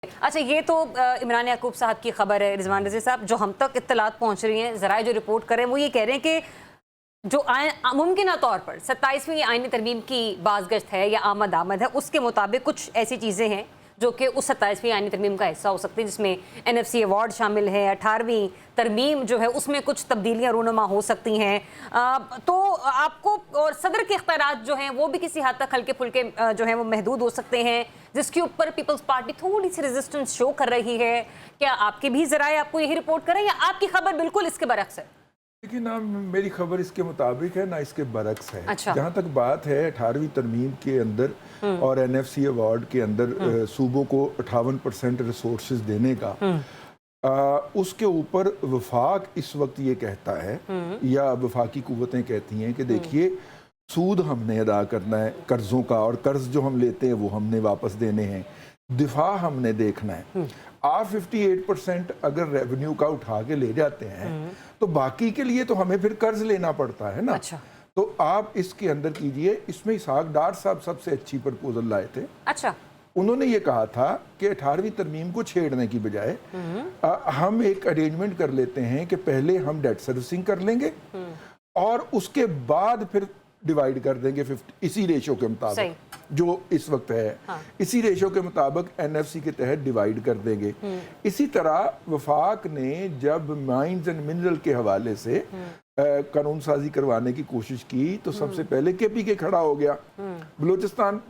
अच्छा, ये तो इमरान याकूब साहब की खबर है। रिजवान रज़ी साहब, जो हम तक इत्तलात पहुंच रही हैं, ज़राए जो रिपोर्ट कर रहे हैं, वो ये कह रहे हैं कि जो मुमकिन तौर पर 27वीं आईनी तरमीम की बाज़गश्त है या आमद है, उसके मुताबिक कुछ ऐसी चीज़ें हैं जो कि उस 27वीं आईनी तरमीम का हिस्सा हो सकती है, जिसमें NFC अवार्ड शामिल है। 18वीं तरमीम जो है उसमें कुछ तब्दीलियाँ रूनुमा हो सकती हैं। तो आपको और सदर के इख्तियारात जो हैं वो भी किसी हद तक हल्के फुल्के जो हैं वो महदूद हो सकते हैं, जिसके ऊपर पीपल्स पार्टी थोड़ी सी रेजिस्टेंस शो कर रही है। क्या आपके भी ज़राए आपको यही रिपोर्ट करें या आपकी खबर बिल्कुल इसके बरक्स है? लेकिन ना मेरी खबर इसके मुताबिक है ना इसके बरक्स है। अच्छा। जहाँ तक बात है 18वीं तरमीम के अंदर और NFC अवार्ड के अंदर सूबों को 58% रिसोर्सेज देने का, उसके ऊपर वफाक इस वक्त ये कहता है या वफाकी कुव्वतें कहती हैं कि देखिए, सूद हमने अदा करना है कर्ज़ों का, और कर्ज जो हम लेते हैं वो हमने वापस देने हैं, दिफा हमने देखना है। आप 58% अगर रेवेन्यू का उठा के ले जाते हैं तो बाकी के लिए तो हमें फिर कर्ज लेना पड़ता है ना। अच्छा। तो आप इसके अंदर कीजिए, इसमें इसहाक डार साहब सबसे अच्छी प्रपोजल लाए थे। अच्छा। उन्होंने ये कहा था कि 18वीं तरमीम को छेड़ने की बजाय हम एक अरेंजमेंट कर लेते हैं कि पहले हम डेट सर्विसिंग कर लेंगे और उसके बाद फिर डिवाइड कर देंगे 50 इसी रेशो के मुताबिक जो इस वक्त है। हाँ। इसी रेशो के मुताबिक NFC के तहत डिवाइड कर देंगे। इसी तरह वफाक ने जब माइंस एंड मिनरल के हवाले से कानून साजी करवाने की कोशिश की तो सबसे पहले KPK खड़ा हो गया, बलूचिस्तान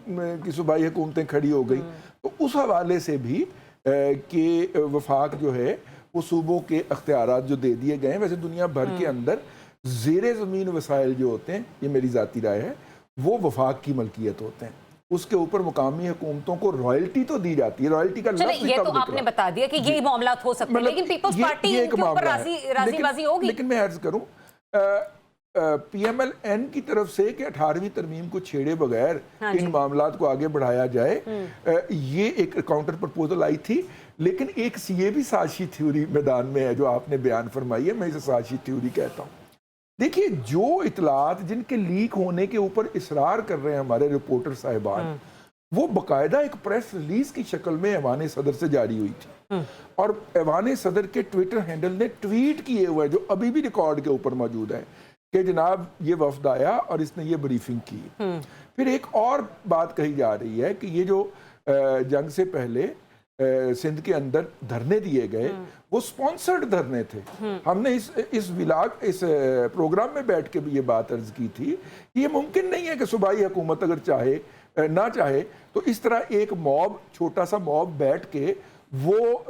की सूबाई हुकूमतें खड़ी हो गई। तो उस हवाले से भी कि वफाक जो है वो सूबों के अख्तियारात जो दे दिए गए हैं। वैसे दुनिया भर के अंदर ज़ेरे ज़मीन वसाइल जो होते हैं, ये मेरी ज़ाती राय है, वो वफाक की मलकियत होते हैं। उसके ऊपर मुकामी हुकूमतों को रॉयल्टी तो दी जाती है। रॉयल्टी का लफ्ज़ ये तो आपने बता दिया कि ये मामला हो सकता है, लेकिन पीपल्स पार्टी के ऊपर राज़ी होगी। लेकिन मैं अर्ज करूं, PMLN की तरफ से कि 18वीं तरमीम को छेड़े बगैर इन मामलात को आगे बढ़ाया जाए, ये एक काउंटर प्रपोजल आई थी। लेकिन एक CA भी साजिशी थ्योरी मैदान में है जो आपने बयान फरमाई है, मैं इसे साजिशी थ्योरी कहता हूँ। देखिए, जो इतलात जिनके लीक होने के ऊपर इसरार कर रहे हैं हमारे रिपोर्टर साहिबान, वो बाकायदा एक प्रेस रिलीज की शक्ल में ऐवान सदर से जारी हुई थी और ऐवान सदर के ट्विटर हैंडल ने ट्वीट किए हुए जो अभी भी रिकॉर्ड के ऊपर मौजूद है कि जनाब ये वफ्द आया और इसने ये ब्रीफिंग की। फिर एक और बात कही जा रही है कि ये जो जंग से पहले सिंध के अंदर धरने दिए गए वो स्पॉन्सर्ड धरने थे। हमने इस प्रोग्राम में बैठ के भी ये बात अर्ज की थी कि ये मुमकिन नहीं है कि सूबाई हुकूमत अगर चाहे ना चाहे तो इस तरह एक मॉब, छोटा सा मॉब बैठ के वो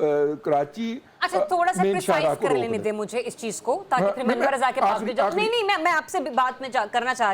कराची। अच्छा, थोड़ा सा प्रिसाइज कर लेने दे मुझे इस चीज को, ताकि फिर मैं रज़ा के पास भी जाऊं। नहीं, मैं आपसे बात में करना चाह